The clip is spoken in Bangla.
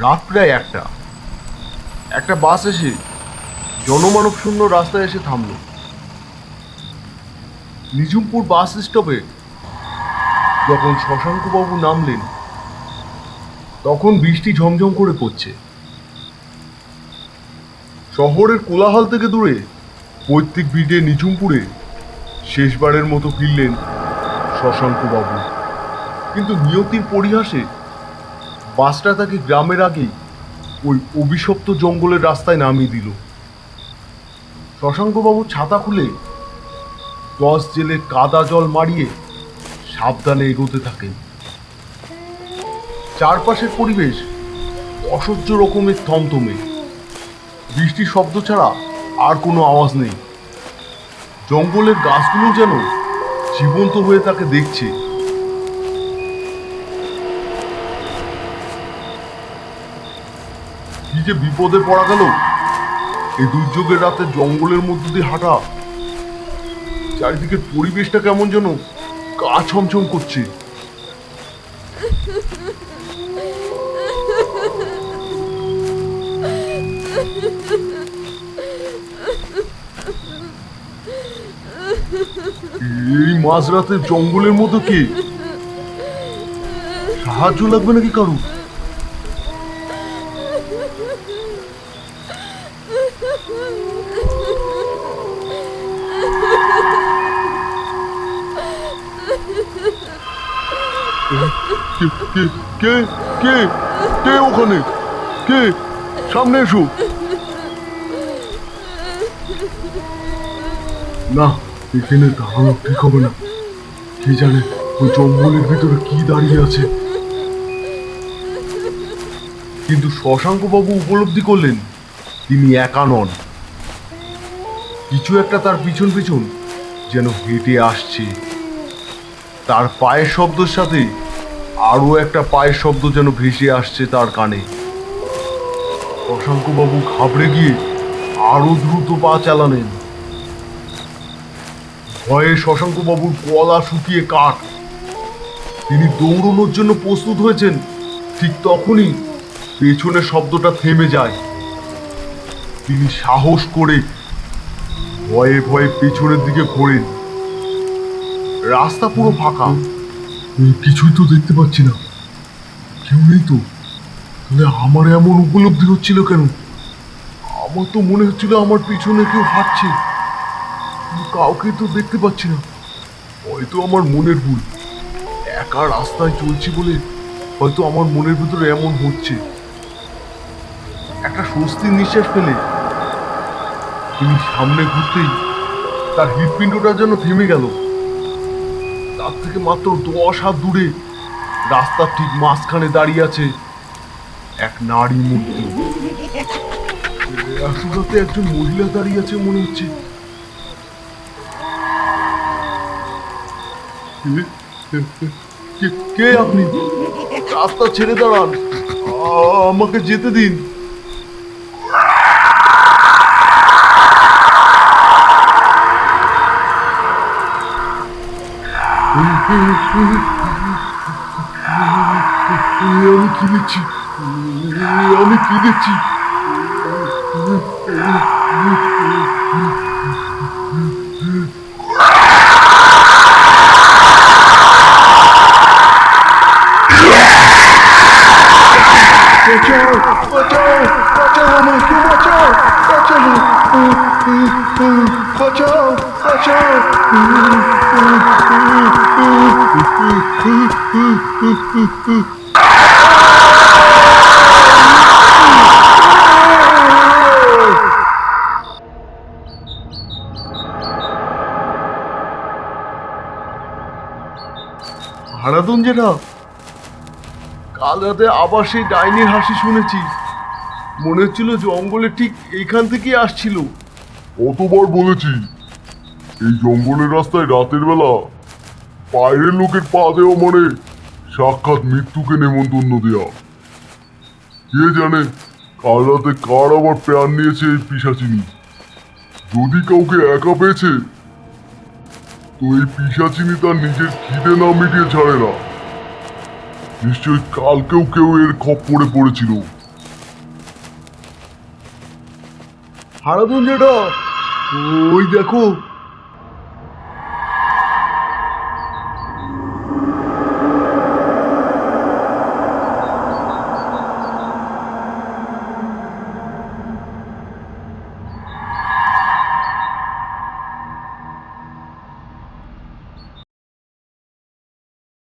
রাত প্রায় একটা। একটা বাস এসে জনমানব শূন্য রাস্তায় এসে থামল। নিঝুমপুর বাস স্টপে যখন শশাঙ্কবাবু নামলেন তখন বৃষ্টি ঝমঝম করে পড়ছে। শহরের কোলাহল থেকে দূরে পৈতৃক ভিটে নিঝুমপুরে শেষবারের মতো ফিরলেন শশাঙ্কবাবু। কিন্তু নিয়তির পরিহাসে বাসটা তাকে গ্রামের আগেই ওই অভিশপ্ত জঙ্গলের রাস্তায় নামিয়ে দিল। শশাঙ্কবাবু ছাতা খুলে 10 জেলে কাদা জল মারিয়ে সাবধানে এগোতে থাকেন। চারপাশের পরিবেশ অসহ্য রকমের থমথমে। বৃষ্টির শব্দ ছাড়া আর কোনো আওয়াজ নেই। জঙ্গলের গাছগুলো যেন জীবন্ত হয়ে তাকে দেখছে। কি যে বিপদে পড়া গেল এই দুর্যোগের রাতে জঙ্গলের মধ্যে দিয়ে হাঁটা। চারিদিকের পরিবেশটা কেমন যেন গা ছমছম করছে। এই মাঝরাতে জঙ্গলের মধ্যে কে? সাহায্য লাগবে নাকি কারু? কে কে কে কে কে ওখানে? কে? সামনে এসো। না, এখানে দাঁড়ানো ঠিক হবে না। কে জানে ওই জঙ্গলের ভিতরে কি দাঁড়িয়ে আছে। কিন্তু শশাঙ্কবাবু উপলব্ধি করলেন তিনি একা নন। কিছু একটা তার পিছন পিছন যেন হেঁটে আসছে। তার পায়ের শব্দের সাথে আরো একটা পায়ের শব্দ যেন ভেসে আসছে তার কানে। শশাঙ্কবাবু ঘাবড়ে গিয়ে আরো দ্রুত পা চালালেন। ভয়ে শশাঙ্কবাবুর গলা শুকিয়ে কাঠ। তিনি দৌড়ানোর জন্য প্রস্তুত হয়েছেন, ঠিক তখনই পেছনের শব্দটা থেমে যায়। তিনি সাহস করে ভয়ে ভয়ে পেছনের দিকে ঘোরেন। রাস্তা পুরো ফাঁকা। কিছুই তো দেখতে পাচ্ছি না, কেউ নেই তো। তাহলে আমার এমন উপলব্ধি হচ্ছিল কেন? আমার তো মনে হচ্ছিল আমার পিছনে কেউ হাঁটছে, কাউকে তো দেখতে পাচ্ছি না। হয়তো আমার মনের ভুল। একা রাস্তায় চলছি বলে হয়তো আমার মনের ভিতরে এমন হচ্ছে। একটা স্বস্তির নিঃশ্বাস ফেলে তিনি সামনে ঘুরতেই তার হৃৎপিণ্ডটা যেন থেমে গেল। তার থেকে মাত্র 10 হাত দূরে রাস্তার ঠিক মাঝখানে দাঁড়িয়ে আছে এক নারী মূর্তি। রাস্তাতে একজন মহিলা দাঁড়িয়ে আছে মনে হচ্ছে। কে আপনি? রাস্তা ছেড়ে দাঁড়ান, আমাকে যেতে দিন। আমি কি দেখছি? আমি কি দেখছি? হারাধন যেটা, কাল রাতে আবার সেই ডাইনির হাসি শুনেছি। মনে হচ্ছিল জঙ্গলে ঠিক এইখান থেকেই আসছিল। কতবার বলেছি এই জঙ্গলের রাস্তায় রাতের বেলা বাইরের লোকের পা দেওয়া মানে সাক্ষাৎ মৃত্যুকে নেমন্তন্ন দেওয়া। কে জানে কাল রাতে কার আবার প্রাণ নিয়েছে এই পিশাচিনী। যদি কাউকে একা পেয়েছে তো এই পিশাচিনী তার নিজের খিদে না মিটিয়ে ছাড়ে না। নিশ্চয়ই কালকেও কেউ এর খপ্পরে পড়েছিল। হারাধন জেঠা, ওই দেখো